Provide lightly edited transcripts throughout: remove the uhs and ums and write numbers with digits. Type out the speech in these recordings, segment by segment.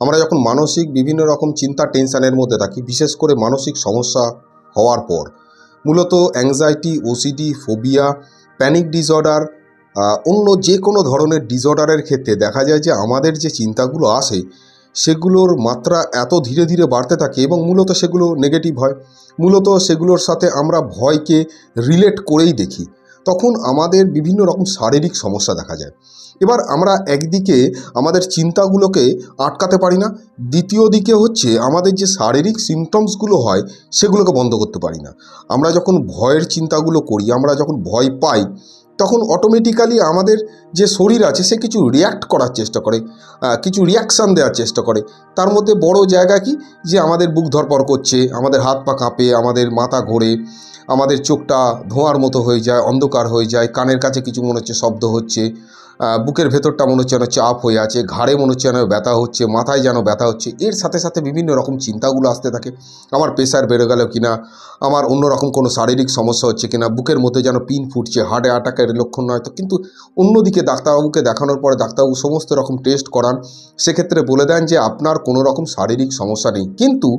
আমরা যখন মানসিক বিভিন্ন রকম চিন্তা টেনশানের মধ্যে থাকি, বিশেষ করে মানসিক সমস্যা হওয়ার পর মূলত anxiety, OCD, phobia, panic disorder, অন্য যে কোনো ধরনের ডিসঅর্ডারের ক্ষেত্রে দেখা যায় যে আমাদের যে চিন্তাগুলো আসে সেগুলোর মাত্রা এত ধীরে ধীরে বাড়তে থাকে এবং মূলত সেগুলো নেগেটিভ হয়। মূলত সেগুলোর সাথে আমরা ভয়কে রিলেট করেই দেখি। তখন আমাদের বিভিন্ন রকম শারীরিক সমস্যা দেখা যায়। এবার আমরা একদিকে আমাদের চিন্তাগুলোকে আটকাতে পারি না, দ্বিতীয় দিকে হচ্ছে আমাদের যে শারীরিক সিমটমসগুলো হয় সেগুলোকে বন্ধ করতে পারি না। আমরা যখন ভয়ের চিন্তাগুলো করি, আমরা যখন ভয় পাই, তখন অটোমেটিক্যালি আমাদের যে শরীর আছে সে কিছু রিয়্যাক্ট করার চেষ্টা করে, কিছু রিয়াকশান দেওয়ার চেষ্টা করে। তার মধ্যে বড় জায়গা কি, যে আমাদের বুক ধড়ফড় করছে, আমাদের হাত পা কাঁপে, আমাদের মাথা ঘোরে, আমাদের চোখটা ধোঁয়ার মতো হয়ে যায়, অন্ধকার হয়ে যায়, কানের কাছে কিছু মনে হচ্ছে শব্দ হচ্ছে, বুকের ভেতরটা মনে হচ্ছে যেন চাপ হয়ে আছে, ঘাড়ে মনে হচ্ছে যেন ব্যথা হচ্ছে, মাথায় যেন ব্যথা হচ্ছে। এর সাথে সাথে বিভিন্ন রকম চিন্তাগুলো আসতে থাকে। আমার প্রেশার বেড়ে গেল কিনা, আমার অন্যরকম কোনো শারীরিক সমস্যা হচ্ছে কিনা, বুকের মধ্যে যেন পিন ফুটছে, হার্ট অ্যাটাকের লক্ষণ নয় তো। কিন্তু অন্যদিকে ডাক্তারবাবুকে দেখানোর পরে ডাক্তারবাবু সমস্ত রকম টেস্ট করান, সেক্ষেত্রে বলে দেন যে আপনার কোনো রকম শারীরিক সমস্যা নেই। কিন্তু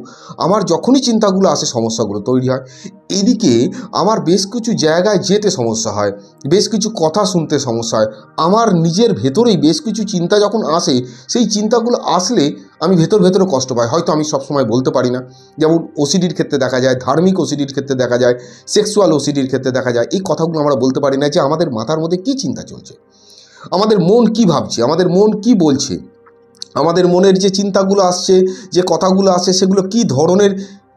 আমার যখনই চিন্তাগুলো আসে সমস্যাগুলো তৈরি হয়। এদিকে আমার বেশ কিছু জায়গায় যেতে সমস্যা হয়, বেশ কিছু কথা শুনতে সমস্যা হয়। আমার নিজের ভেতরেই বেশ কিছু চিন্তা যখন আসে, সেই চিন্তাগুলো আসলে আমি ভেতরে কষ্ট পাই। হয়তো আমি সবসময় বলতে পারি না। যেমন ওসিডির ক্ষেত্রে দেখা যায়, ধার্মিক ওসিডির ক্ষেত্রে দেখা যায়, সেক্সুয়াল ওসিডির ক্ষেত্রে দেখা যায়। এই কথাগুলো আমরা বলতে পারি না যে আমাদের মাথার মধ্যে কী চিন্তা চলছে, আমাদের মন কী ভাবছে, আমাদের মন কী বলছে, আমাদের মনের যে চিন্তাগুলো আসছে, যে কথাগুলো আসছে, সেগুলো কী ধরনের,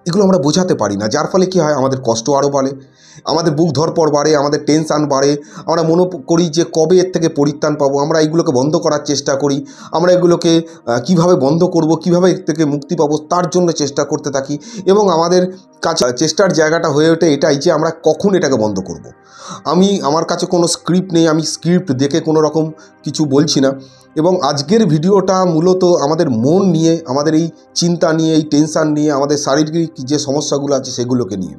এগুলো আমরা বোঝাতে পারি না। যার ফলে কী হয়, আমাদের কষ্ট আরও বাড়ে, আমাদের বুক ধড়ফড় বাড়ে, আমাদের টেনশান বাড়ে। আমরা মনে করি যে কবে এর থেকে পরিত্রাণ পাবো। আমরা এগুলোকে বন্ধ করার চেষ্টা করি। আমরা এগুলোকে কিভাবে বন্ধ করব, কিভাবে এর থেকে মুক্তি পাবো, তার জন্য চেষ্টা করতে থাকি। এবং আমাদের কাছে চেষ্টার জায়গাটা হয়ে ওঠে এটাই যে আমরা কখন এটাকে বন্ধ করব। আমার কাছে কোনো স্ক্রিপ্ট নেই, আমি স্ক্রিপ্ট দেখে কোনো রকম কিছু বলছি না। এবং আজকের ভিডিওটা মূলত আমাদের মন নিয়ে, আমাদের এই চিন্তা নিয়ে, এই টেনশান নিয়ে, আমাদের শারীরিক যে সমস্যাগুলো আছে সেগুলোকে নিয়ে।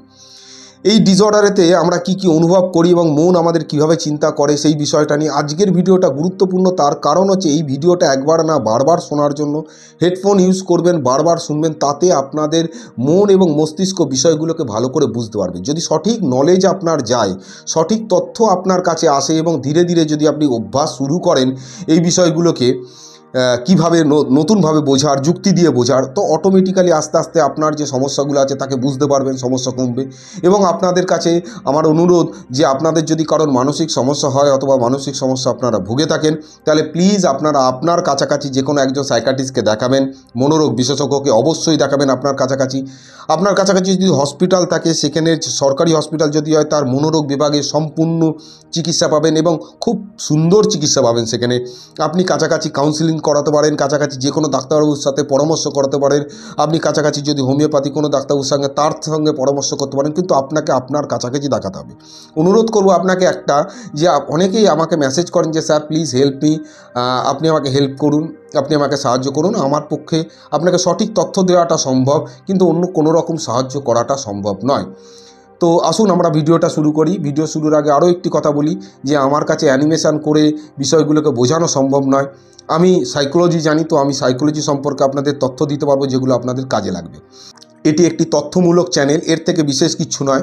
এই ডিসঅর্ডারেতে আমরা কি অনুভব করি এবং মন আমাদের কিভাবে চিন্তা করে সেই বিষয়টা নিয়ে আজকের ভিডিওটা গুরুত্বপূর্ণ। তার কারণ হচ্ছে এই ভিডিওটা একবার না বারবার শোনার জন্য হেডফোন ইউজ করবেন, বারবার শুনবেন, তাতে আপনাদের মন এবং মস্তিষ্ক বিষয়গুলোকে ভালো করে বুঝতে পারবে। যদি সঠিক নলেজ আপনার যায়, সঠিক তথ্য আপনার কাছে আসে এবং ধীরে ধীরে যদি আপনি অভ্যাস শুরু করেন এই বিষয়গুলোকে কীভাবে নতুনভাবে বোঝার, যুক্তি দিয়ে বোঝার, তো অটোমেটিক্যালি আস্তে আস্তে আপনার যে সমস্যাগুলো আছে তাকে বুঝতে পারবেন, সমস্যা কমবে। এবং আপনাদের কাছে আমার অনুরোধ যে আপনাদের যদি কারোর মানসিক সমস্যা হয় অথবা মানসিক সমস্যা আপনারা ভুগে থাকেন, তাহলে প্লিজ আপনারা আপনার কাছাকাছি যে কোনো একজন সাইকিয়াট্রিস্টকে দেখাবেন, মনোরোগ বিশেষজ্ঞকে অবশ্যই দেখাবেন। আপনার কাছাকাছি যদি হসপিটাল থাকে, সেখানে সরকারি হসপিটাল যদি হয় তার মনোরোগ বিভাগে সম্পূর্ণ চিকিৎসা পাবেন এবং খুব সুন্দর চিকিৎসা পাবেন। সেখানে আপনি কাছাকাছি কাউন্সিলিং করাতে পারেন, কাছাকাছি যে কোনো ডাক্তারবাবুর সাথে পরামর্শ করাতে পারেন, আপনি কাছাকাছি যদি হোমিওপ্যাথি কোনো ডাক্তারবাবুর সঙ্গে তার সঙ্গে পরামর্শ করতে পারেন। কিন্তু আপনাকে আপনার কাছাকাছি দেখাতে হবে। অনুরোধ করব আপনাকে একটা, যে অনেকেই আমাকে মেসেজ করেন যে স্যার প্লিজ হেল্প মি, আপনি আমাকে হেল্প করুন, আপনি আমাকে সাহায্য করুন। আমার পক্ষে আপনাকে সঠিক তথ্য দেওয়াটা সম্ভব, কিন্তু অন্য কোনো রকম সাহায্য করাটা সম্ভব নয়। তো আসুন আমরা ভিডিওটা শুরু করি। ভিডিও শুরুর আগে আরও একটি কথা বলি যে আমার কাছে অ্যানিমেশন করে বিষয়গুলোকে বোঝানো সম্ভব নয়। আমি সাইকোলজি জানি, তো আমি সাইকোলজি সম্পর্কে আপনাদের তথ্য দিতে পারবো যেগুলো আপনাদের কাজে লাগবে। এটি একটি তথ্যমূলক চ্যানেল, এর থেকে বিশেষ কিছু নয়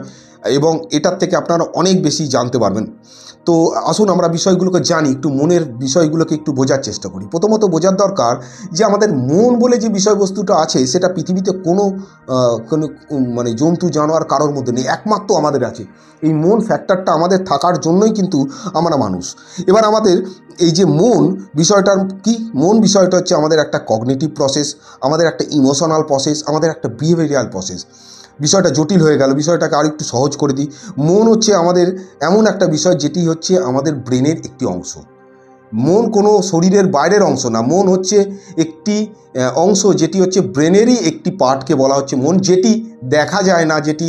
এবং এটার থেকে আপনারা অনেক বেশি জানতে পারবেন। তো আসুন আমরা বিষয়গুলোকে জানি, একটু মনের বিষয়গুলোকে একটু বোঝার চেষ্টা করি। প্রথমত বোঝার দরকার যে আমাদের মন বলে যে বিষয়বস্তুটা আছে সেটা পৃথিবীতে কোনো মানে জন্তু জানোয়ার কারোর মধ্যে নেই, একমাত্র আমাদের আছে। এই মন ফ্যাক্টরটা আমাদের থাকার জন্যই কিন্তু আমরা মানুষ। এবার আমাদের এই যে মন বিষয়টার কি, মন বিষয়টা হচ্ছে আমাদের একটা কগনিটিভ প্রসেস, আমাদের একটা ইমোশনাল প্রসেস, আমাদের একটা বিহেভিয়ারাল প্রসেস। বিষয়টা জটিল হয়ে গেল, বিষয়টাকে আর একটু সহজ করে দিই। মন হচ্ছে আমাদের এমন একটা বিষয় যেটি হচ্ছে আমাদের ব্রেনের একটি অংশ। মন কোনো শরীরের বাইরের অংশ না, মন হচ্ছে একটি অংশ যেটি হচ্ছে ব্রেনেরই একটি পার্টকে বলা হচ্ছে মন, যেটি দেখা যায় না, যেটি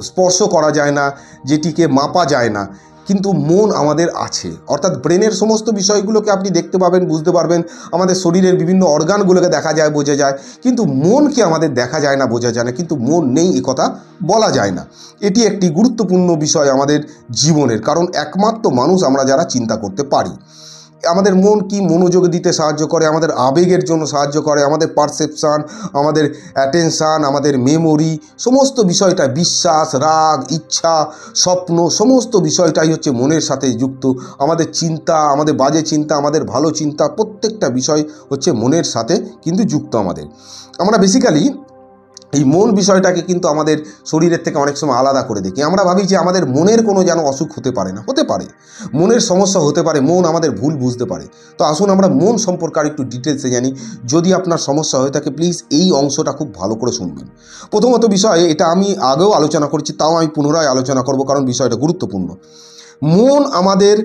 স্পর্শ করা যায় না, যেটিকে মাপা যায় না, কিন্তু মন আমাদের আছে। অর্থাৎ ব্রেনের সমস্ত বিষয়গুলোকে আপনি দেখতে পাবেন, বুঝতে পারবেন। আমাদের শরীরের বিভিন্ন অর্গানগুলোকে দেখা যায়, বোঝা যায়, কিন্তু মনকে আমাদের দেখা যায় না, বোঝা যায় না। কিন্তু মন নেই এ কথা বলা যায় না। এটি একটি গুরুত্বপূর্ণ বিষয় আমাদের জীবনের, কারণ একমাত্র মানুষ আমরা যারা চিন্তা করতে পারি। আমাদের মন কি মনোযোগ দিতে সাহায্য করে, আমাদের আবেগের জন্য সাহায্য করে, আমাদের পারসেপশান, আমাদের অ্যাটেনশান, আমাদের মেমোরি, সমস্ত বিষয়টা, বিশ্বাস, রাগ, ইচ্ছা, স্বপ্ন, সমস্ত বিষয়টাই হচ্ছে মনের সাথে যুক্ত। আমাদের চিন্তা, আমাদের বাজে চিন্তা, আমাদের ভালো চিন্তা, প্রত্যেকটা বিষয় হচ্ছে মনের সাথে কিন্তু যুক্ত। আমরা বেসিক্যালি এই মন বিষয়টাকে কিন্তু আমাদের শরীরের থেকে অনেক সময় আলাদা করে দেখি। আমরা ভাবি যে আমাদের মনের কোনো যেন অসুখ হতে পারে না, হতে পারে, মনের সমস্যা হতে পারে, মন আমাদের ভুল বুঝতে পারে। তো আসুন আমরা মন সম্পর্কে আর একটু ডিটেলসে জানি। যদি আপনার সমস্যা হয়ে থাকে প্লিজ এই অংশটা খুব ভালো করে শুনবেন। প্রথমত বিষয়, এটা আমি আগেও আলোচনা করেছি, তাও আমি পুনরায় আলোচনা করব কারণ বিষয়টা গুরুত্বপূর্ণ। মন আমাদের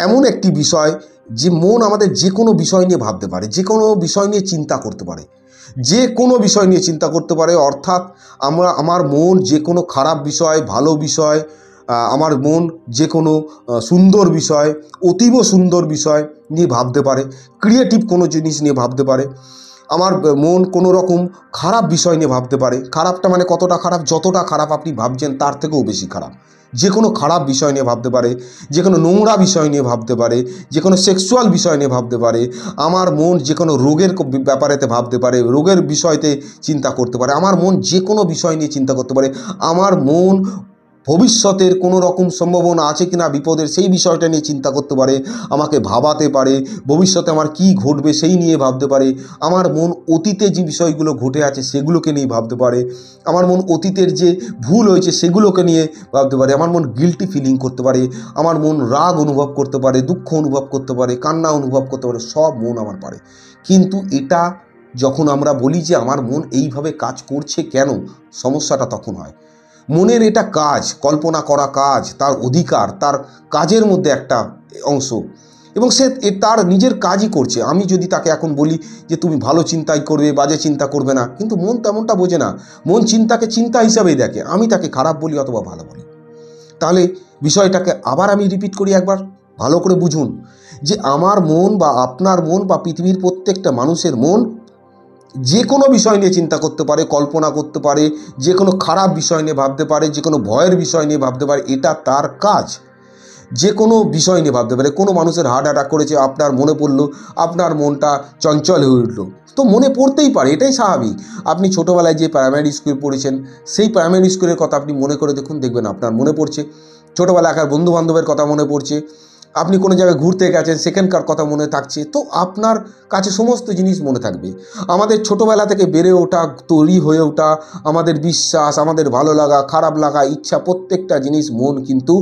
এমন একটি বিষয় যে মন আমাদের যে কোনো বিষয় নিয়ে ভাবতে পারে, যে কোনো বিষয় নিয়ে চিন্তা করতে পারে, যে কোনো বিষয় নিয়ে চিন্তা করতে পারে। অর্থাৎ আমার মন যে কোনো খারাপ বিষয়, ভালো বিষয়, আমার মন যে কোনো সুন্দর বিষয়, অতীব সুন্দর বিষয় নিয়ে ভাবতে পারে, ক্রিয়েটিভ কোনো জিনিস নিয়ে ভাবতে পারে। আমার মন কোনো রকম খারাপ বিষয় নিয়ে ভাবতে পারে। খারাপটা মানে কতটা খারাপ? যতটা খারাপ আপনি ভাবছেন তার থেকেও বেশি খারাপ। যে কোনো খারাপ বিষয় নিয়ে ভাবতে পারে, যে কোনো নোংরা বিষয় নিয়ে ভাবতে পারে, যে কোনো সেক্সুয়াল বিষয় নিয়ে ভাবতে পারে। আমার মন যে কোনো রোগের ব্যাপারেতে ভাবতে পারে, রোগের বিষয়তে চিন্তা করতে পারে। আমার মন যে কোনো বিষয় নিয়ে চিন্তা করতে পারে। আমার মন ভবিষ্যতের কোনো রকম সম্ভাবনা আছে কিনা বিপদের, সেই বিষয়টা নিয়ে চিন্তা করতে পারে, আমাকে ভাবাতে পারে। ভবিষ্যতে আমার কি ঘটবে সেই নিয়ে ভাবতে পারে। আমার মন অতীতে যে বিষয়গুলো ঘটে আছে সেগুলোকে নিয়ে ভাবতে পারে। আমার মন অতীতের যে ভুল হয়েছে সেগুলোকে নিয়ে ভাবতে পারে। আমার মন গিল্টি ফিলিং করতে পারে। আমার মন রাগ অনুভব করতে পারে, দুঃখ অনুভব করতে পারে, কান্না অনুভব করতে পারে। সব মন আমার পারে। কিন্তু এটা যখন আমরা বলি যে আমার মন এইভাবে কাজ করছে কেন, সমস্যাটা তখন হয়। মনের এটা কাজ, কল্পনা করা কাজ, তার অধিকার, তার কাজের মধ্যে একটা অংশ, এবং সে তার নিজের কাজই করছে। আমি যদি তাকে এখন বলি যে তুমি ভালো চিন্তাই করবে, বাজে চিন্তা করবে না, কিন্তু মন তেমনটা বোঝে না। মন চিন্তাকে চিন্তা হিসাবেই দেখে। আমি তাকে খারাপ বলি অথবা ভালো বলি। তাহলে বিষয়টাকে আবার আমি রিপিট করি, একবার ভালো করে বুঝুন যে আমার মন বা আপনার মন বা পৃথিবীর প্রত্যেকটা মানুষের মন যে কোনো বিষয় নিয়ে চিন্তা করতে পারে, কল্পনা করতে পারে, যে কোনো খারাপ বিষয় নিয়ে ভাবতে পারে, যে কোনো ভয়ের বিষয় নিয়ে ভাবতে পারে। এটা তার কাজ। যে কোনো বিষয় নিয়ে ভাবতে পারে। কোনো মানুষের হার্ট অ্যাটাক করেছে, আপনার মনে পড়লো, আপনার মনটা চঞ্চল হয়ে উঠলো, তো মনে পড়তেই পারে, এটাই স্বাভাবিক। আপনি ছোটোবেলায় যে প্রাইমারি স্কুল পড়েছেন সেই প্রাইমারি স্কুলের কথা আপনি মনে করে দেখুন, দেখবেন আপনার মনে পড়ছে। ছোটোবেলাকার বন্ধুবান্ধবের কথা মনে পড়ছে। আপনি কোনো জায়গায় ঘুরতে গেছেন, সেখানকার কথা মনে থাকছে, তো আপনার কাছে সমস্ত জিনিস মনে থাকবে। আমাদের ছোটোবেলা থেকে বেড়ে ওঠা, তৈরি হয়ে ওঠা, আমাদের বিশ্বাস, আমাদের ভালো লাগা, খারাপ লাগা, ইচ্ছা, প্রত্যেকটা জিনিস মন কিন্তু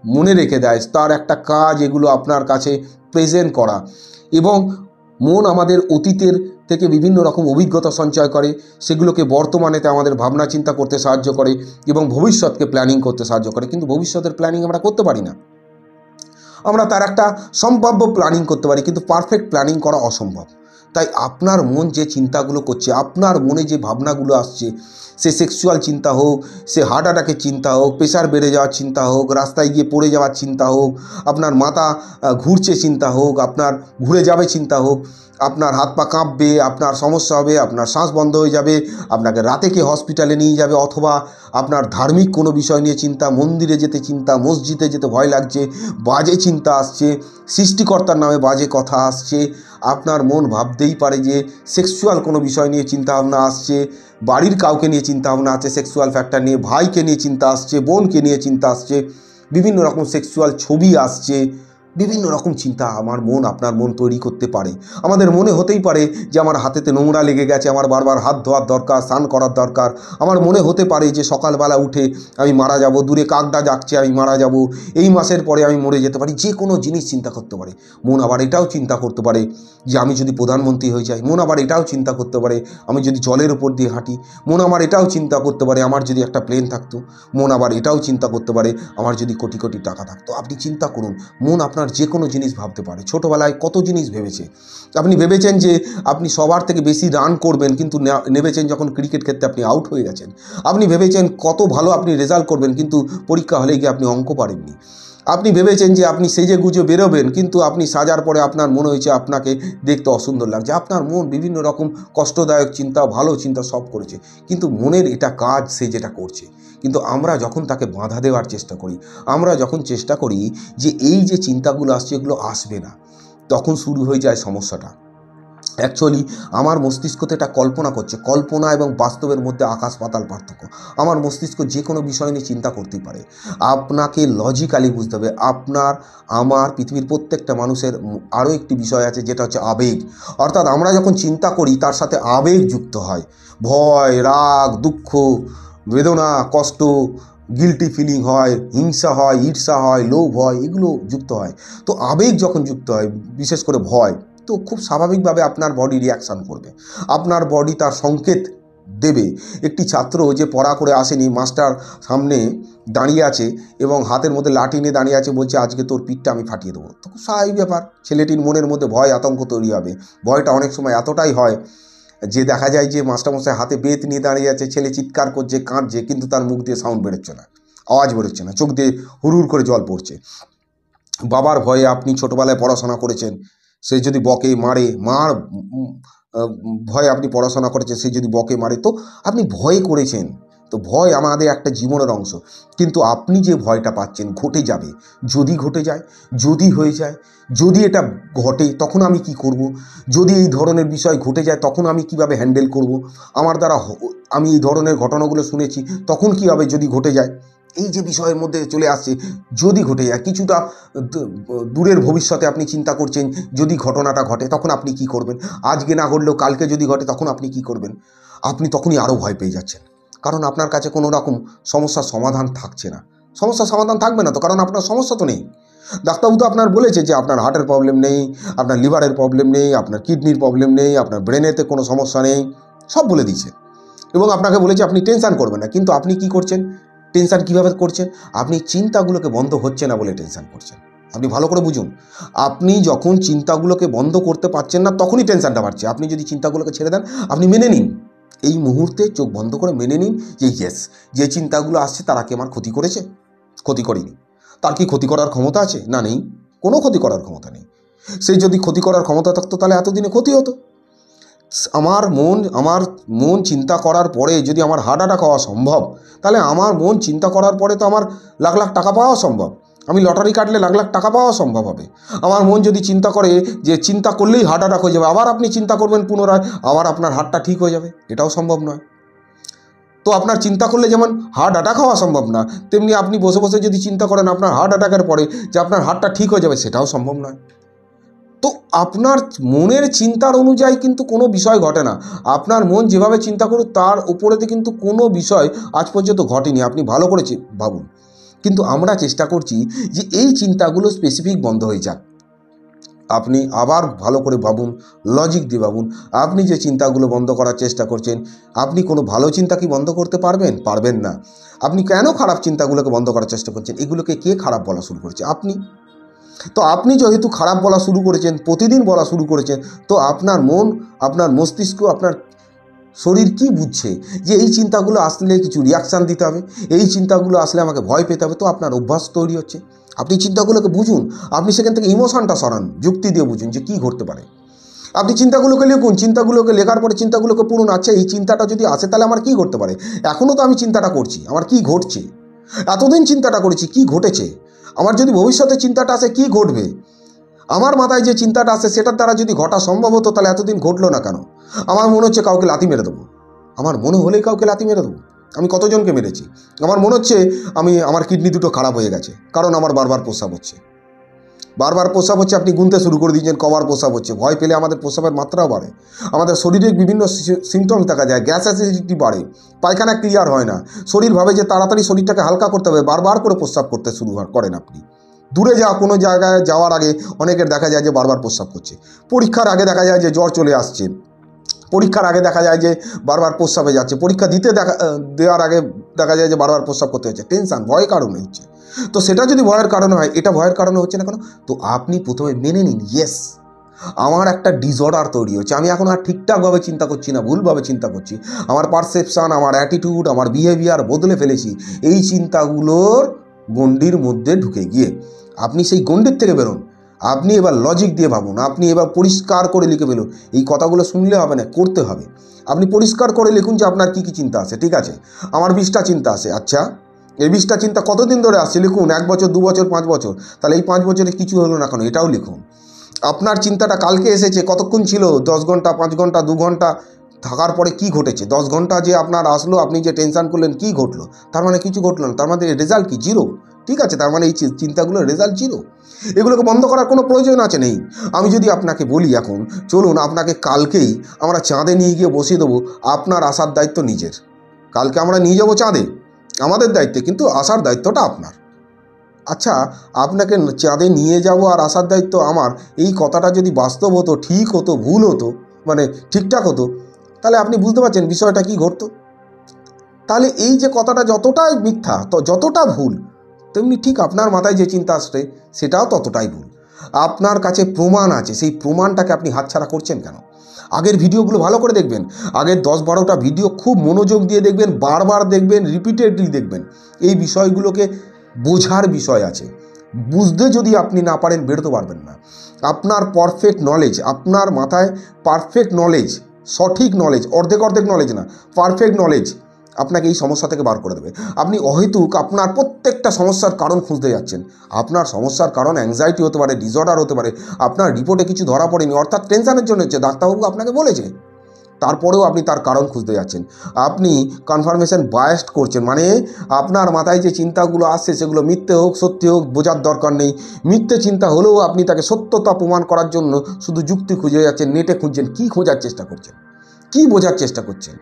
মনে রেখে দেয়। তার একটা কাজ এগুলো আপনার কাছে প্রেজেন্ট করা। এবং মন আমাদের অতীতের থেকে বিভিন্ন রকম অভিজ্ঞতা সঞ্চয় করে, সেগুলোকে বর্তমানেতে আমাদের ভাবনা চিন্তা করতে সাহায্য করে এবং ভবিষ্যৎকে প্ল্যানিং করতে সাহায্য করে। কিন্তু ভবিষ্যতের প্ল্যানিং আমরা করতে পারি না। আমরা তার একটা সম্ভাব্য প্ল্যানিং করতে পারি, কিন্তু পারফেক্ট প্ল্যানিং করা অসম্ভব। তাই আপনার মন যে চিন্তাগুলো করছে, আপনার মনে যে ভাবনাগুলো আসছে, সে সেক্সুয়াল চিন্তা হোক, সে হার্ট অ্যাটাকের চিন্তা হোক, প্রেশার বেড়ে যাওয়ার চিন্তা হোক, রাস্তায় গিয়ে পড়ে যাওয়ার চিন্তা হোক, আপনার মাথা ঘুরছে চিন্তা হোক, আপনার ঘুরে যাবে চিন্তা হোক, আপনার হাত পা কাঁপবে, আপনার সমস্যা হবে, আপনার শ্বাস বন্ধ হয়ে যাবে, আপনাকে রাতে কে হসপিটালে নিয়ে যাবে, অথবা আপনার ধার্মিক কোনো বিষয় নিয়ে চিন্তা, মন্দিরে যেতে চিন্তা, মসজিদে যেতে ভয় লাগছে, বাজে চিন্তা আসছে, সৃষ্টিকর্তার নামে বাজে কথা আসছে। আপনার মন ভাবতেই পারে যে সেক্সুয়াল কোনো বিষয় নিয়ে চিন্তাভাবনা আসছে, বাড়ির কাউকে নিয়ে চিন্তাভাবনা আছে সেক্সুয়াল ফ্যাক্টর নিয়ে, ভাইকে নিয়ে চিন্তা আসছে, বোনকে নিয়ে চিন্তা আসছে, বিভিন্ন রকম সেক্সুয়াল ছবি আসছে, বিভিন্ন রকম চিন্তা আমার মন, আপনার মন তৈরি করতে পারে। আমাদের মনে হতেই পারে যে আমার হাতেতে নোংরা লেগে গেছে, আমার বারবার হাত ধোয়ার দরকার, স্নান করার দরকার। আমার মনে হতে পারে যে সকালবেলা উঠে আমি মারা যাব, দূরে কাকডা ডাকছে আমি মারা যাব, এই মাসের পরে আমি মরে যেতে পারি। যে কোনো জিনিস চিন্তা করতে পারে। মন আবার এটাও চিন্তা করতে পারে যে আমি যদি প্রধানমন্ত্রী হয়ে যাই। মন আবার এটাও চিন্তা করতে পারে আমি যদি জলের উপর দিয়ে হাঁটি। মন আমার এটাও চিন্তা করতে পারে আমার যদি একটা প্লেন থাকতো। মন আবার এটাও চিন্তা করতে পারে আমার যদি কোটি কোটি টাকা থাকতো। আপনি চিন্তা করুন, মন আপনার যে কোনো জিনিস ভাবতে পারে। ছোটোবেলায় কত জিনিস ভেবেছে। আপনি ভেবেছেন যে আপনি সবার থেকে বেশি রান করবেন, কিন্তু নেমেছেন যখন ক্রিকেট ক্ষেত্রে আপনি আউট হয়ে গেছেন। আপনি ভেবেছেন কত ভালো আপনি রেজাল্ট করবেন, কিন্তু পরীক্ষা হলে গিয়ে আপনি অঙ্ক পারেননি। আপনি ভেবেছেন যে আপনি সেজে গুজে বেরোবেন, কিন্তু আপনি সাজার পরে আপনার মনে হয়েছে আপনাকে দেখতে অসুন্দর লাগছে। আপনার মন বিভিন্ন রকম কষ্টদায়ক চিন্তা, ভালো চিন্তা সব করেছে, কিন্তু মনের এটা কাজ, সে যেটা করছে। কিন্তু আমরা যখন তাকে বাধা দেওয়ার চেষ্টা করি, আমরা যখন চেষ্টা করি যে এই যে চিন্তাগুলো আসছে এগুলো আসবে না, তখন শুরু হয়ে যায় সমস্যাটা। অ্যাকচুয়ালি আমার মস্তিষ্কতে এটা কল্পনা করছে, কল্পনা এবং বাস্তবের মধ্যে আকাশ পাতাল পার্থক্য। আমার মস্তিষ্ক যে কোনো বিষয় নিয়ে চিন্তা করতেই পারে। আপনাকে লজিক্যালি বুঝতে হবে। আপনার, আমার, পৃথিবীর প্রত্যেকটা মানুষের আরও একটি বিষয় আছে, যেটা হচ্ছে আবেগ। অর্থাৎ আমরা যখন চিন্তা করি তার সাথে আবেগ যুক্ত হয়। ভয়, রাগ, দুঃখ, বেদনা, কষ্ট, গিল্টি ফিলিং হয়, হিংসা হয়, ঈর্ষা হয়, লোভ হয়, এগুলো যুক্ত হয়। তো আবেগ যখন যুক্ত হয়, বিশেষ করে ভয়, তো খুব স্বাভাবিকভাবে আপনার বডি রিয়াকশান করবে। আপনার বডি তার সংকেত দেবে। একটি ছাত্র যে পড়া করে আসেনি, মাস্টার সামনে দাঁড়িয়ে আছে এবং হাতের মধ্যে লাঠি নিয়ে দাঁড়িয়ে আছে, বলছে আজকে তোর পিঠটা আমি ফাটিয়ে দেবো। তো খুব স্বাভাবিক ব্যাপার, ছেলেটির মনের মধ্যে ভয়, আতঙ্ক তৈরি হবে। ভয়টা অনেক সময় এতটাই হয় যে দেখা যায় যে মাস্টারমশাই হাতে বেত নিয়ে দাঁড়িয়ে আছে, ছেলে চিৎকার করছে, কাঁদছে, কিন্তু তার মুখ দিয়ে সাউন্ড বেরোচ্ছে না, আওয়াজ বেরোচ্ছে না, চোখ দিয়ে হুড় করে জল পড়ছে। বাবার ভয়ে আপনি ছোটোবেলায় পড়াশোনা করেছেন, সে যদি বকে মারে, ভয়ে আপনি পড়াশোনা করেছেন, সে যদি বকে মারে, তো আপনি ভয় করেছেন। তো ভয় আমাদের একটা জীবনের অংশ। কিন্তু আপনি যে ভয়টা পাচ্ছেন, ঘটে যাবে, যদি ঘটে যায়, যদি হয়ে যায়, যদি এটা ঘটে তখন আমি কি করব, যদি এই ধরনের বিষয় ঘটে যায় তখন আমি কিভাবে হ্যান্ডেল করব, আমার দ্বারা আমি এই ধরনের ঘটনাগুলো শুনেছি, তখন কী হবে যদি ঘটে যায়। এই যে বিষয়ের মধ্যে চলে আসছে, যদি ঘটে যায়, কিছুটা দূরের ভবিষ্যতে আপনি চিন্তা করছেন, যদি ঘটনাটা ঘটে তখন আপনি কি করবেন, আজকে না ঘটলেও কালকে যদি ঘটে তখন আপনি কি করবেন। আপনি তখনই আরও ভয় পেয়ে যাচ্ছেন, কারণ আপনার কাছে কোনো রকম সমস্যার সমাধান থাকছে না। সমস্যার সমাধান থাকবে না তো, কারণ আপনার সমস্যা তো নেই। ডাক্তারবাবু তো আপনার বলেছে যে আপনার হার্টের প্রবলেম নেই, আপনার লিভারের প্রবলেম নেই, আপনার কিডনির প্রবলেম নেই, আপনার ব্রেনেতে কোনো সমস্যা নেই, সব বলে দিয়েছে। এবং আপনাকে বলেছে আপনি টেনশান করবেন না, কিন্তু আপনি কি করছেন, টেনশান কীভাবে করছেন, আপনি চিন্তাগুলোকে বন্ধ হচ্ছে না বলে টেনশান করছেন। আপনি ভালো করে বুঝুন, আপনি যখন চিন্তাগুলোকে বন্ধ করতে পারছেন না তখনই টেনশানটা বাড়ছে। আপনি যদি চিন্তাগুলোকে ছেড়ে দেন, আপনি মেনে নিন, এই মুহূর্তে চোখ বন্ধ করে মেনে নিন যে ইয়েস, যে চিন্তাগুলো আসছে তারা কি আমার ক্ষতি করেছে, ক্ষতি করেনি। তার কি ক্ষতি করার ক্ষমতা আছে? না, নেই, কোনো ক্ষতি করার ক্ষমতা নেই। সেই যদি ক্ষতি করার ক্ষমতা থাকতো তাহলে এতদিনে ক্ষতি হতো। আমার মন চিন্তা করার পরে যদি আমার হার্ট অ্যাটাক হওয়া সম্ভব, তাহলে আমার মন চিন্তা করার পরে তো আমার লাখ লাখ টাকা পাওয়া সম্ভব। আমি লটারি কাটলে লাখ লাখ টাকা পাওয়া সম্ভব হবে। আমার মন যদি চিন্তা করে যে চিন্তা করলেই হার্ট অ্যাটাক হয়ে যাবে, আবার আপনি চিন্তা করবেন পুনরায়, আবার আপনার হার্টটা ঠিক হয়ে যাবে, এটাও সম্ভব নয়। তো আপনার চিন্তা করলে যেমন হার্ট অ্যাটাক হওয়া সম্ভব না, তেমনি আপনি বসে বসে যদি চিন্তা করেন আপনার হার্ট অ্যাটাকের পরে যে আপনার হার্টটা ঠিক হয়ে যাবে, সেটাও সম্ভব নয়। তো আপনার মনের চিন্তার অনুযায়ী কিন্তু কোনো বিষয় ঘটে না। আপনার মন যেভাবে চিন্তা করুক তার উপরেতে কিন্তু কোনো বিষয় আজ পর্যন্ত ঘটেনি, আপনি ভালো করে ভাবুন। কিন্তু আমরা চেষ্টা করছি যে এই চিন্তাগুলো স্পেসিফিক বন্ধ হয়ে যাক। আপনি আবার ভালো করে ভাবুন, লজিক দিয়ে ভাবুন। আপনি যে চিন্তাগুলো বন্ধ করার চেষ্টা করছেন, আপনি কোনো ভালো চিন্তা কি বন্ধ করতে পারবেন? পারবেন না। আপনি কেন খারাপ চিন্তাগুলোকে বন্ধ করার চেষ্টা করছেন? এগুলোকে কে খারাপ বলা শুরু করেছে? আপনি। তো আপনি যেহেতু খারাপ বলা শুরু করেছেন, প্রতিদিন বলা শুরু করেছেন, তো আপনার মন, আপনার মস্তিষ্ক, আপনার শরীর কি বুঝছে যে এই চিন্তাগুলো আসলে কিছু রিয়াকশান দিতে হবে, এই চিন্তাগুলো আসলে আমাকে ভয় পেতে হবে। তো আপনার অভ্যাস তৈরি হচ্ছে। আপনি চিন্তাগুলোকে বুঝুন, আপনি সেখান থেকে ইমোশনটা সরান, যুক্তি দিয়ে বুঝুন যে কী ঘটতে পারে। আপনি চিন্তাগুলোকে লিখুন, চিন্তাগুলোকে লেখার পরে চিন্তাগুলোকে পড়ুন। আচ্ছা, এই চিন্তাটা যদি আসে তাহলে আমার কী ঘটতে পারে, এখনও তো আমি চিন্তাটা করছি, আমার কী ঘটছে, এতদিন চিন্তাটা করেছি, কী ঘটেছে, আমার যদি ভবিষ্যতে চিন্তাটা আসে কী ঘটবে, আমার মাথায় যে চিন্তাটা আসে সেটার দ্বারা যদি ঘটা সম্ভব হতো তাহলে এতদিন ঘটলো না কেন। আমার মনে হচ্ছে কাউকে লাথি মেরে দেবো, আমার মনে হলেই কাউকে লাথি মেরে দেবো। আমি কতজনকে মেরেছি। আমার মনে হচ্ছে আমার কিডনি দুটো খারাপ হয়ে গেছে, কারণ আমার বারবার প্রস্রাব হচ্ছে, বারবার প্রস্রাব হচ্ছে। আপনি গুনতে শুরু করে দিয়েছেন কবার প্রস্রাব হচ্ছে। ভয় পেলে আমাদের প্রস্রাবের মাত্রাও বাড়ে, আমাদের শরীরে বিভিন্ন সিমটমস দেখা যায়, গ্যাস অ্যাসিডিটি বাড়ে, পায়খানা ক্লিয়ার হয় না, শরীর ভাবে যে তাড়াতাড়ি শরীরটাকে হালকা করতে হবে, বারবার করে প্রস্রাব করতে শুরু করেন আপনি। দূরে কোনো জায়গায় যাওয়ার আগে অনেকের দেখা যায় যে বারবার প্রস্রাব করছে, পরীক্ষার আগে দেখা যায় যে জ্বর চলে আসছে, পরীক্ষার আগে দেখা যায় যে বারবার প্রস্রাবে যাচ্ছে, পরীক্ষা দেওয়ার আগে দেখা যায় যে বারবার প্রস্রাব করতে হচ্ছে। টেনশান, ভয় কারণে হচ্ছে। তো সেটা যদি ভয়ের কারণে হয়, এটা ভয়ের কারণে হচ্ছে না কেন? তো আপনি প্রথমে মেনে নিন, ইয়েস, আমার একটা ডিসঅর্ডার তৈরি হচ্ছে, আমি এখন আর ঠিকঠাকভাবে চিন্তা করছি না, ভুলভাবে চিন্তা করছি, আমার পারসেপশান, আমার অ্যাটিটিউড, আমার বিহেভিয়ার বদলে ফেলেছি এই চিন্তাগুলোর গণ্ডির মধ্যে ঢুকে গিয়ে। আপনি সেই গণ্ডির থেকে বেরোন, আপনি এবার লজিক দিয়ে ভাবুন, আপনি এবার পরিষ্কার করে লিখে ফেলুন। এই কথাগুলো শুনলে হবে না, করতে হবে। আপনি পরিষ্কার করে লিখুন যে আপনার কী কী চিন্তা আসে। ঠিক আছে, আমার 20টা চিন্তা আসে। আচ্ছা, এই 20টা চিন্তা কতদিন ধরে আসছে লিখুন, 1 বছর, 2 বছর, 5 বছর। তাহলে এই 5 বছরে কিছু হলো না কেন, এটাও লিখুন। আপনার চিন্তাটা কালকে এসেছে, কতক্ষণ ছিল, 10 ঘন্টা, 5 ঘন্টা, 2 ঘন্টা থাকার পরে কি ঘটেছে? 10 ঘন্টা যে আপনার আসলো, আপনি যে টেনশন করলেন, কি ঘটলো? তার মানে কিছু ঘটলো না, তার মানে রেজাল্ট কি? জিরো। ঠিক আছে, তার মানে এই চিন্তাগুলোর রেজাল্ট জিরো। এগুলোকে বন্ধ করার কোনো প্রয়োজন আছে নেই। আমি যদি আপনাকে বলি এখন চলুন আপনাকে কালকেই আমরা চাঁদে নিয়ে গিয়ে বসিয়ে দেবো, আপনার আসার দায়িত্ব নিজের। কালকে আমরা নিয়ে যাবো চাঁদে, আমাদের দায়িত্বে, কিন্তু আসার দায়িত্বটা আপনার। আচ্ছা, আপনাকে চাঁদে নিয়ে যাব আর আসার দায়িত্ব আমার, এই কথাটা যদি বাস্তব হতো, ঠিক হতো, ভুল হতো, মানে ঠিকঠাক হতো, তাহলে আপনি বুঝতে পারছেন বিষয়টা কি ঘটতো। তাহলে এই যে কথাটা যতটাই মিথ্যা, তো যতটা ভুল, তেমনি ঠিক আপনার মাথায় যে চিন্তা আসছে সেটাও ততটাই ভুল। আপনার কাছে প্রমাণ আছে, সেই প্রমাণটাকে আপনি হাতছাড়া করছেন কেন? আগের ভিডিওগুলো ভালো করে দেখবেন, আগের 10-12টা ভিডিও খুব মনোযোগ দিয়ে দেখবেন, বারবার দেখবেন, রিপিটেডলি দেখবেন। এই বিষয়গুলোকে বোঝার বিষয় আছে, বুঝতে যদি আপনি না পারেন বেরোতে পারবেন না। আপনার পারফেক্ট নলেজ, আপনার মাথায় পারফেক্ট নলেজ, সঠিক নলেজ, অর্ধেক অর্ধেক নলেজ না, পারফেক্ট নলেজ আপনাকে এই সমস্যা থেকে বার করে দেবে। আপনি অহেতুক আপনার প্রত্যেকটা সমস্যার কারণ খুঁজতে যাচ্ছেন। আপনার সমস্যার কারণ অ্যাংজাইটি হতে পারে, ডিসঅর্ডার হতে পারে, আপনার রিপোর্টে কিছু ধরা পড়েনি, অর্থাৎ টেনশনের জন্য হচ্ছে, ডাক্তারবাবু আপনাকে বলেছে, তারপরেও আপনি তার কারণ খুঁজতে যাচ্ছেন। আপনি কনফার্মেশন বায়াসড করছেন, মানে আপনার মাথায় যে চিন্তাগুলো আসছে সেগুলো মিথ্যে হোক সত্যি হোক বোঝার দরকার নেই। মিথ্যে চিন্তা হলেও আপনি তাকে সত্যতা প্রমাণ করার জন্য শুধু যুক্তি খুঁজে যাচ্ছেন, নেটে খুঁজছেন। কি খোঁজার চেষ্টা করছেন? কি বোঝার চেষ্টা করছেন?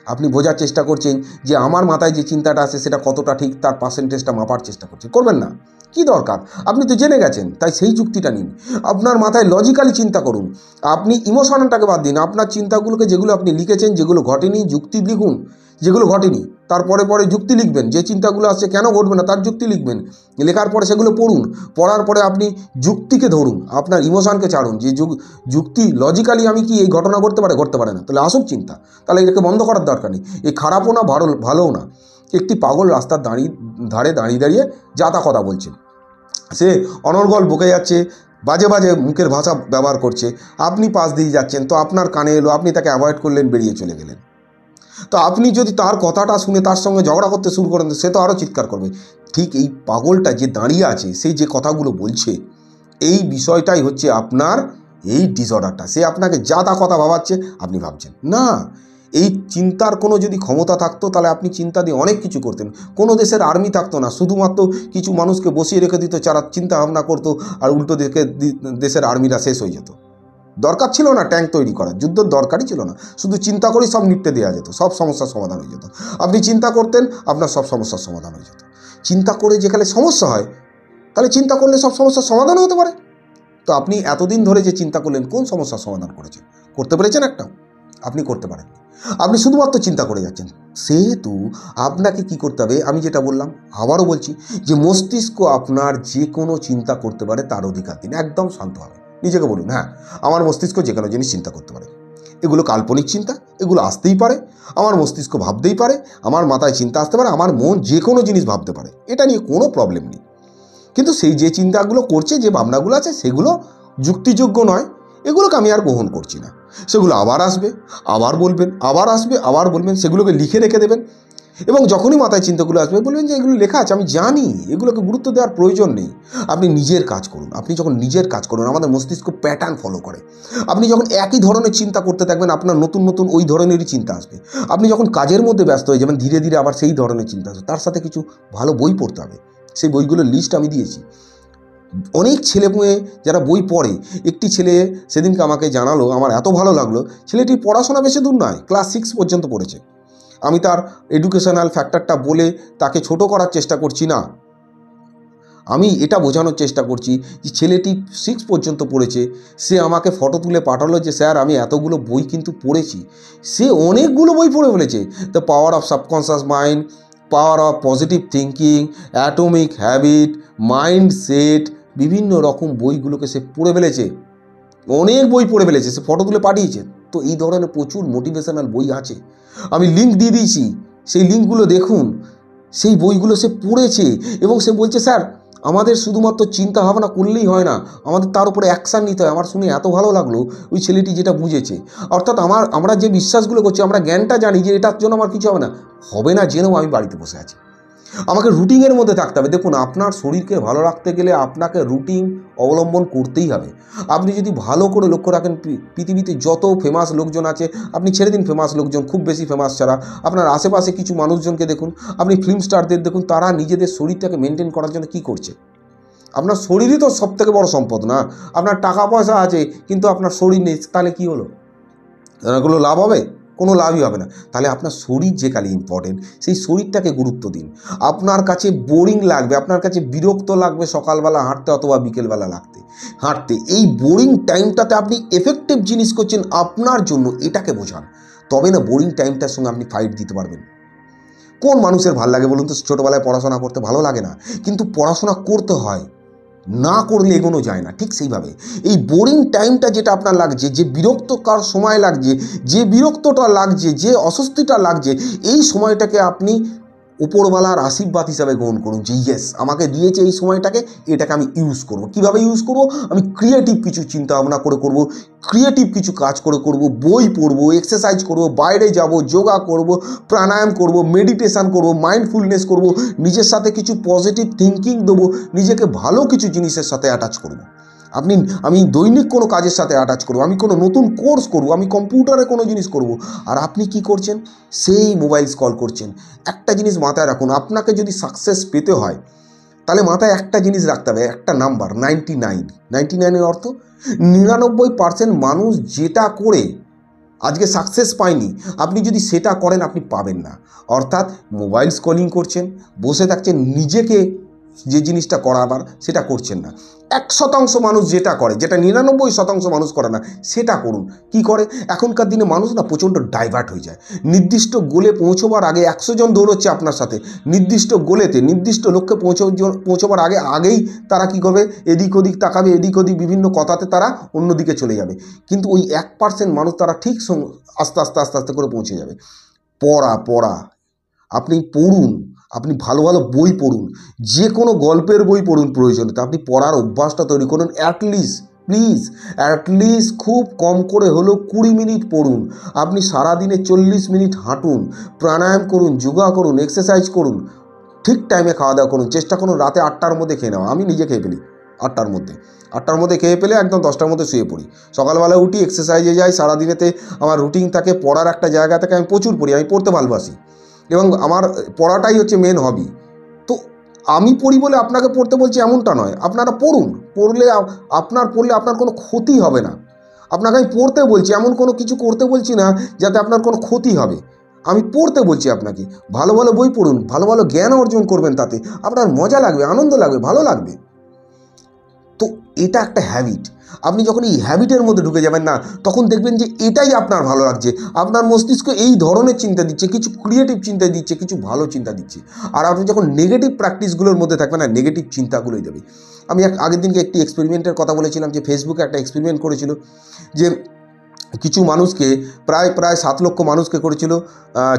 আপনি বোঝার চেষ্টা করছেন যে আমার মাথায় যে চিন্তাটা আসে সেটা কতটা ঠিক, তার পার্সেন্টেজটা মাপার চেষ্টা করছেন। করবেন না, কি দরকার? আপনি তো জেনে গেছেন, তাই সেই যুক্তিটা নিন। আপনার মাথায় লজিক্যালি চিন্তা করুন, আপনি ইমোশনটাকে বাদ দিন। আপনার চিন্তাগুলোকে, যেগুলো আপনি লিখেছেন, যেগুলো ঘটেনি, যুক্তি লিখুন। যেগুলো ঘটেনি তারপরে পরে যুক্তি লিখবেন। যে চিন্তাগুলো আসছে কেন ঘটবে না তার যুক্তি লিখবেন। লেখার পরে সেগুলো পড়ুন, পড়ার পরে আপনি যুক্তিকে ধরুন, আপনার ইমোশনকে ছাড়ুন। যে যুক্তি লজিক্যালি আমি কি এই ঘটনা ঘটতে পারে, ঘটতে পারে না, তাহলে আসুক চিন্তা। তাহলে এটাকে বন্ধ করার দরকার নেই। এই খারাপও না, ভালোও না। একটি পাগল রাস্তার ধারে দাঁড়িয়ে যা তা কথা বলছে, সে অনর্গল বকে যাচ্ছে, বাজে বাজে মুখের ভাষা ব্যবহার করছে, আপনি পাশ দিয়ে যাচ্ছেন, তো আপনার কানে এলো, আপনি তাকে অ্যাভয়েড করলেন, বেরিয়ে চলে গেলেন। তো আপনি যদি তার কথাটা শুনে তার সঙ্গে ঝগড়া করতে শুরু করেন, সে তো আরও চিৎকার করবে। ঠিক এই পাগলটা যে দাঁড়িয়ে আছে, সেই যে কথাগুলো বলছে, এই বিষয়টাই হচ্ছে আপনার এই ডিসঅর্ডারটা। সে আপনাকে যা তা কথা ভাবাচ্ছে, আপনি ভাবছেন না। এই চিন্তার কোনো যদি ক্ষমতা থাকতো তাহলে আপনি চিন্তা দিয়ে অনেক কিছু করতেন। কোনো দেশের আর্মি থাকতো না, শুধুমাত্র কিছু মানুষকে বসিয়ে রেখে দিত যারা চিন্তা ভাবনা করতো, আর উল্টো দেশের আর্মিরা শেষ হয়ে যেত। দরকার ছিল না ট্যাঙ্ক তৈরি করার, যুদ্ধের দরকারই ছিল না। শুধু চিন্তা করেই সব নিপটে দেওয়া যেত, সব সমস্যার সমাধান হয়ে যেত। আপনি চিন্তা করতেন, আপনার সব সমস্যার সমাধান হয়ে যেত। চিন্তা করে যেখানে সমস্যা হয়, তাহলে চিন্তা করলে সব সমস্যার সমাধান হতে পারে। তো আপনি এতদিন ধরে যে চিন্তা করলেন, কোন সমস্যার সমাধান করেছেন? করতে পেরেছেন একটা? আপনি করতে পারেন। আপনি শুধুমাত্র চিন্তা করে যাচ্ছেন। সেহেতু আপনাকে কি করতে হবে, আমি যেটা বললাম, আবারও বলছি, যে মস্তিষ্ক আপনার যে কোনো চিন্তা করতে পারে, তার অধিকার দিন। একদম শান্ত হবে, নিজেকে বলুন, হ্যাঁ আমার মস্তিষ্ক যে কোনো জিনিস চিন্তা করতে পারে। এগুলো কাল্পনিক চিন্তা, এগুলো আসতেই পারে। আমার মস্তিষ্ক ভাবতেই পারে, আমার মাথায় চিন্তা আসতে পারে, আমার মন যে কোনো জিনিস ভাবতে পারে, এটা নিয়ে কোনো প্রবলেম নেই। কিন্তু সেই যে চিন্তাগুলো করছে, যে ভাবনাগুলো আছে, সেগুলো যুক্তিযোগ্য নয়, এগুলোকে আমি আর গ্রহণ করছি না। সেগুলো আবার আসবে, আবার বলবেন, আবার আসবে, আবার বলবেন, সেগুলোকে লিখে রেখে দেবেন। এবং যখনই মাথায় চিন্তাগুলো আসবে বলবেন যে এগুলো লেখা আছে, আমি জানি, এগুলোকে গুরুত্ব দেওয়ার প্রয়োজন নেই। আপনি নিজের কাজ করুন। আপনি যখন নিজের কাজ করুন, আমাদের মস্তিষ্ক প্যাটার্ন ফলো করে। আপনি যখন একই ধরনের চিন্তা করতে থাকবেন, আপনার নতুন নতুন ওই ধরনেরই চিন্তা আসবে। আপনি যখন কাজের মধ্যে ব্যস্ত হয়ে যাবেন, ধীরে ধীরে আবার সেই ধরনের চিন্তা আসবে। তার সাথে কিছু ভালো বই পড়তে হবে, সেই বইগুলোর লিস্ট আমি দিয়েছি। অনেক ছেলে মেয়ে যারা বই পড়ে, একটি ছেলে সেদিনকে আমাকে জানালো, আমার এত ভালো লাগলো, ছেলেটির পড়াশোনা বেশি দূর নয়, ক্লাস 6 পর্যন্ত পড়েছে। আমি তার এডুকেশনাল ফ্যাক্টরটা বলে তাকে ছোট করার চেষ্টা করছি না, আমি এটা বোঝানোর চেষ্টা করছি যে ছেলেটি 6 পর্যন্ত পড়েছে। সে আমাকে ফটো তুলে পাঠালো যে স্যার আমি এতগুলো বই কিন্তু পড়েছি। সে অনেকগুলো বই পড়ে ফেলেছে। The power of subconscious mind, power of positive thinking, atomic habit, mind set, বিভিন্ন রকম বইগুলোকে সে পড়ে ফেলেছে। অনেক বই পড়ে ফেলেছে, সে ফটো তুলে পাঠিয়েছে। তো এই ধরনের প্রচুর মোটিভেশনাল বই আছে, আমি লিঙ্ক দিয়ে দিয়েছি, সেই লিঙ্কগুলো দেখুন। সেই বইগুলো সে পড়েছে এবং সে বলছে স্যার আমাদের শুধুমাত্র চিন্তা ভাবনা করলেই হয় না, আমাদের তার উপরে অ্যাকশান নিতে হয়। আমার শুনে এত ভালো লাগলো ওই ছেলেটি যেটা বুঝেছে। অর্থাৎ আমরা যে বিশ্বাসগুলো করছি, আমরা জ্ঞানটা জানি যে এটার জন্য আমার কিছু হবে না, হবে না জেনেও আমি বাড়িতে বসে আছি। আমাকে রুটিনের মধ্যে থাকতে হবে। দেখুন, আপনার শরীরকে ভালো রাখতে গেলে আপনাকে রুটিন অবলম্বন করতেই হবে। আপনি যদি ভালো করে লক্ষ্য রাখেন, পৃথিবীতে যত ফেমাস লোকজন আছে, আপনি ছেড়ে দিন ফেমাস লোকজন, খুব বেশি ফেমাস ছাড়া আপনার আশেপাশে কিছু মানুষজনকে দেখুন, আপনি ফিল্ম স্টারদের দেখুন, তারা নিজেদের শরীরটাকে মেনটেন করার জন্য কী করছে। আপনার শরীরই তো সবথেকে বড় সম্পদ না? আপনার টাকা পয়সা আছে কিন্তু আপনার শরীর নেই, তাহলে কী হলো? এগুলো লাভ হবে? কোনো লাভই হবে না। তাহলে আপনার শরীর যে কালি ইম্পর্টেন্ট, সেই শরীরটাকে গুরুত্ব দিন। আপনার কাছে বোরিং লাগবে, আপনার কাছে বিরক্ত লাগবে সকালবেলা হাঁটতে অথবা বিকেলবেলা হাঁটতে, এই বোরিং টাইমটাতে আপনি এফেক্টিভ জিনিস করছেন আপনার জন্য, এটাকে বোঝান। তবে না বোরিং টাইমটার সঙ্গে আপনি ফাইট দিতে পারবেন। কোন মানুষের ভালো লাগে বলুন তো? ছোটোবেলায় পড়াশোনা করতে ভালো লাগে না, কিন্তু পড়াশোনা করতে হয়, না করলে এগোনো যায় না। ঠিক সেইভাবে এই বোরিং টাইমটা যেটা আপনার লাগছে, যে বিরক্তকর সময় লাগছে, যে বিরক্তটা লাগছে, যে অস্বস্তিটা লাগছে, এই সময়টাকে আপনি উপরওয়ালার আশীর্বাদ হিসাবে গ্রহণ করুন, যে ইয়েস আমাকে দিয়েছে এই সময়টাকে, এটাকে আমি ইউজ করব। কীভাবে ইউজ করব? আমি ক্রিয়েটিভ কিছু চিন্তা ভাবনা করে করব, ক্রিয়েটিভ কিছু কাজ করে করব, বই পড়ব, এক্সারসাইজ করব, বাইরে যাব, যোগা করব, প্রাণায়াম করব, মেডিটেশান করব, মাইন্ডফুলনেস করব, নিজের সাথে কিছু পজিটিভ থিঙ্কিং দেবো, নিজেকে ভালো কিছু জিনিসের সাথে অ্যাটাচ করব। আমি দৈনিক কোনো কাজের সাথে অ্যাটাচ করব, আমি কোনো নতুন কোর্স করব, আমি কম্পিউটারে কোনো জিনিস করব। আর আপনি কি করছেন? সেই মোবাইল স্ক্রল করছেন। একটা জিনিস মাথায় রাখুন, আপনাকে যদি সাকসেস পেতে হয় তাহলে মাথায় একটা জিনিস রাখতে হবে, একটা নাম্বার 99। অর্থ 99% মানুষ যেটা করে আজকে সাকসেস পায়নি, আপনি যদি সেটা করেন আপনি পাবেন না। অর্থাৎ মোবাইল স্ক্রলিং করছেন, বসে থাকছেন, নিজেকে যে জিনিসটা করাবার সেটা করছেন না। 1% মানুষ যেটা করে, যেটা 99% মানুষ করে না, সেটা করুন। কি করে? এখনকার দিনে মানুষ না প্রচণ্ড ডাইভার্ট হয়ে যায়। নির্দিষ্ট গোলে পৌঁছবার আগে 100 জন দৌড়চ্ছে আপনার সাথে, নির্দিষ্ট গোলেতে নির্দিষ্ট লক্ষ্যে পৌঁছবার আগেই তারা কি করবে? এদিক ওদিক তাকাবে, এদিক ওদিক বিভিন্ন কথাতে তারা অন্যদিকে চলে যাবে। কিন্তু ওই 1% মানুষ তারা ঠিক আস্তে আস্তে আস্তে আস্তে করে পৌঁছে যাবে। পড়া আপনি পড়ুন, আপনি ভালো ভালো বই পড়ুন, যে কোনো গল্পের বই পড়ুন প্রয়োজনে। তো আপনি পড়ার অভ্যাসটা তৈরি করুন। অ্যাটলিস্ট খুব কম করে হলেও 20 মিনিট পড়ুন। আপনি সারাদিনে 40 মিনিট হাঁটুন, প্রাণায়াম করুন, যোগা করুন, এক্সারসাইজ করুন, ঠিক টাইমে খাওয়া দাওয়া করুন। চেষ্টা করুন রাতে 8টার মধ্যে খেয়ে নেওয়া। আমি নিজে খেয়ে ফেলি 8টার মধ্যে খেয়ে ফেলে একদম 10টার মধ্যে শুয়ে পড়ি। সকালবেলা উঠি, এক্সারসাইজে যাই, সারাদিনেতে আমার রুটিন থাকে। পড়ার একটা জায়গা থেকে আমি প্রচুর পড়ি, আমি পড়তে ভালোবাসি এবং আমার পড়াটাই হচ্ছে মেন হবি। তো আমি পড়ি বলে আপনাকে পড়তে বলছি এমনটা নয়, আপনারা পড়ুন। পড়লে আপনার কোনো ক্ষতি হবে না। আপনাকে আমি পড়তে বলছি, এমন কোনো কিছু করতে বলছি না যাতে আপনার কোনো ক্ষতি হবে। আমি পড়তে বলছি আপনাকে। ভালো ভালো বই পড়ুন, ভালো ভালো জ্ঞান অর্জন করবেন, তাতে আপনার মজা লাগবে, আনন্দ লাগবে, ভালো লাগবে। তো এটা একটা হ্যাবিট। আপনি যখন এই হ্যাবিটের মধ্যে ঢুকে যাবেন না, তখন দেখবেন যে এটাই আপনার ভালো লাগছে। আপনার মস্তিষ্ক এই ধরনের চিন্তা দিচ্ছে, কিছু ক্রিয়েটিভ চিন্তা দিচ্ছে, কিছু ভালো চিন্তা দিচ্ছে। আর আপনি যখন নেগেটিভ প্র্যাকটিসগুলোর মধ্যে থাকবেন না, নেগেটিভ চিন্তাগুলোই দেবে। আমি আগের দিনকে একটি এক্সপেরিমেন্টের কথা বলেছিলাম, যে ফেসবুকে একটা এক্সপেরিমেন্ট করেছিল, যে কিছু মানুষকে প্রায় 7 লক্ষ মানুষকে করেছিল,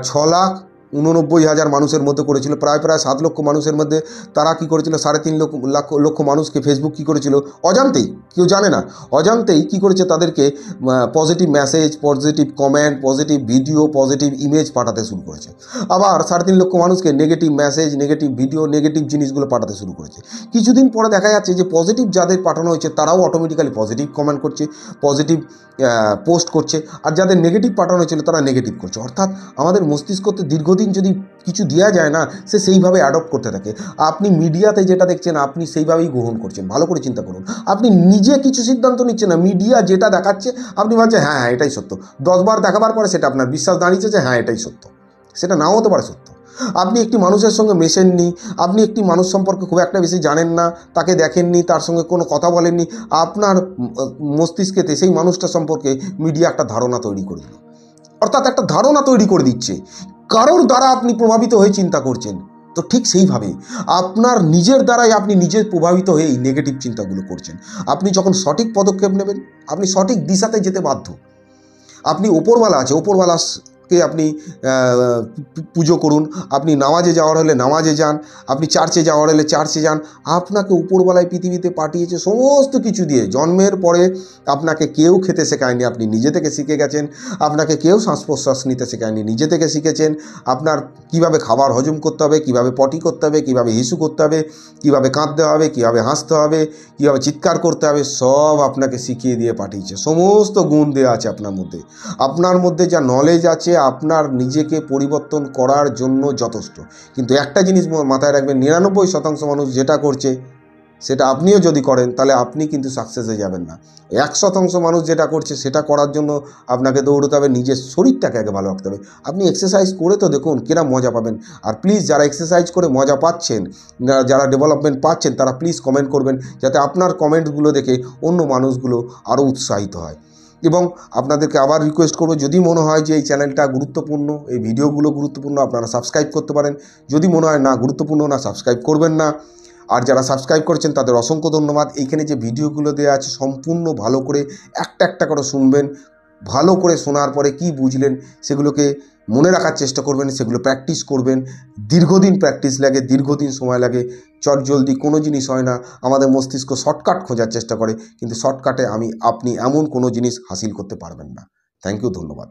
6,89,000 মানুষের মধ্যে করেছিল, প্রায় 7 লক্ষ মানুষের মধ্যে তারা কি করেছিল, 3.5 লক্ষ মানুষকে ফেসবুক কি করেছিল, অজান্তেই, কেউ জানে না, অজান্তেই কি করেছে, তাদেরকে positive message, positive comment, positive video, positive image পাঠাতে শুরু করেছে। আবার 3.5 লক্ষ মানুষকে negative message, negative video, negative জিনিসগুলো পাঠাতে শুরু করেছে। কিছুদিন পরে দেখা যাচ্ছে যে পজিটিভ যাদের পাঠানো হয়েছে তারাও অটোমেটিক্যালি পজিটিভ কমেন্ট করছে, পজিটিভ পোস্ট করছে, আর যাদের নেগেটিভ পাঠানো হয়েছিল তারা নেগেটিভ করছে। অর্থাৎ আমাদের মস্তিষ্কতে দীর্ঘদিন যদি কিছু দেওয়া যায় না, সে সেইভাবে অ্যাডপ্ট করতে থাকে। আপনি মিডিয়াতে যেটা দেখছেন আপনি সেইভাবেই গ্রহণ করছেন। ভালো করে চিন্তা করুন, আপনি নিজে কিছু সিদ্ধান্ত নিচ্ছেন না, মিডিয়া যেটা দেখাচ্ছে আপনি ভাবছেন হ্যাঁ এটাই সত্য। 10 বার দেখাবার পরে সেটা আপনার বিশ্বাস দাঁড়িয়েছে যে হ্যাঁ এটাই সত্য, সেটা নাও হতে পারে সত্য। আপনি একটি মানুষের সঙ্গে মেশেননি, আপনি একটি মানুষ সম্পর্কে খুব একটা বেশি জানেন না, তাকে দেখেননি, তার সঙ্গে কোনো কথা বলেননি, আপনার মস্তিষ্কেতে সেই মানুষটা সম্পর্কে মিডিয়া একটা ধারণা তৈরি করে দিল। অর্থাৎ একটা ধারণা তৈরি করে দিচ্ছে, কারোর দ্বারা আপনি প্রভাবিত হয়ে চিন্তা করছেন। তো ঠিক সেইভাবে আপনার নিজের দ্বারাই আপনি নিজে প্রভাবিত হয়ে এই নেগেটিভ চিন্তাগুলো করছেন। আপনি যখন সঠিক পদক্ষেপ নেবেন, আপনি সঠিক দিশাতে যেতে বাধ্য। আপনি ওপরওয়ালা আছে, ওপরওয়ালা কে আপনি পুজো করুন, আপনি নামাজে যাওয়ার হলে নামাজে যান, আপনি চার্চে যাওয়ার হলে চার্চে যান। আপনাকে উপরবেলায় পৃথিবীতে পাঠিয়েছে সমস্ত কিছু দিয়ে। জন্মের পরে আপনাকে কেউ খেতে শেখায়নি, আপনি নিজে থেকে শিখে গেছেন। আপনাকে কেউ শ্বাস প্রশ্বাস নিতে শেখায়নি, নিজে থেকে শিখেছেন। আপনার কিভাবে খাবার হজম করতে হবে, কিভাবে পটি করতে হবে, কিভাবে হিসু করতে হবে, কিভাবে কাঁদতে হবে, কিভাবে হাসতে হবে, কিভাবে চিৎকার করতে হবে, সব আপনাকে শিখিয়ে দিয়ে পাঠিয়েছে। সমস্ত গুণ দেওয়া আছে আপনার মধ্যে। আপনার মধ্যে যা নলেজ আছে আপনার নিজেকে পরিবর্তন করার জন্য যথেষ্ট। কিন্তু একটা জিনিস মাথায় রাখবেন, 99% মানুষ যেটা করছে সেটা আপনিও যদি করেন তাহলে আপনি কিন্তু সাকসেসে যাবেন না। 1% মানুষ যেটা করছে সেটা করার জন্য আপনাকে দৌড়তে হবে, নিজের শরীরটাকে আগে ভালো রাখতে হবে। আপনি এক্সারসাইজ করে তো দেখুন কিরম মজা পাবেন। আর প্লিজ যারা এক্সারসাইজ করে মজা পাচ্ছেন, যারা ডেভেলপমেন্ট পাচ্ছেন, তারা প্লিজ কমেন্ট করবেন, যাতে আপনার কমেন্টগুলো দেখে অন্য মানুষগুলো আরও উৎসাহিত হয়। এবং আপনাদেরকে আবার রিকোয়েস্ট করব, যদি মনে হয় যে এই চ্যানেলটা গুরুত্বপূর্ণ, এই ভিডিওগুলো গুরুত্বপূর্ণ, আপনারা সাবস্ক্রাইব করতে পারেন। যদি মনে হয় না গুরুত্বপূর্ণ না, সাবস্ক্রাইব করবেন না। আর যারা সাবস্ক্রাইব করেছেন তাদের অসংখ্য ধন্যবাদ। এইখানে যে ভিডিওগুলো দেওয়া আছে সম্পূর্ণ ভালো করে একটা একটা করে শুনবেন। ভালো করে শোনার পরে কি বুঝলেন সেগুলোকে মনে রাখার চেষ্টা করবেন, সেগুলো প্র্যাকটিস করবেন। দীর্ঘদিন প্র্যাকটিস লাগে, দীর্ঘদিন সময় লাগে। চটজলদি কোনো জিনিস হয় না। আমাদের মস্তিষ্ক শর্টকাট খোঁজার চেষ্টা করে, কিন্তু শর্টকাটে আপনি এমন কোনো জিনিস হাসিল করতে পারবেন না। থ্যাংক ইউ, ধন্যবাদ।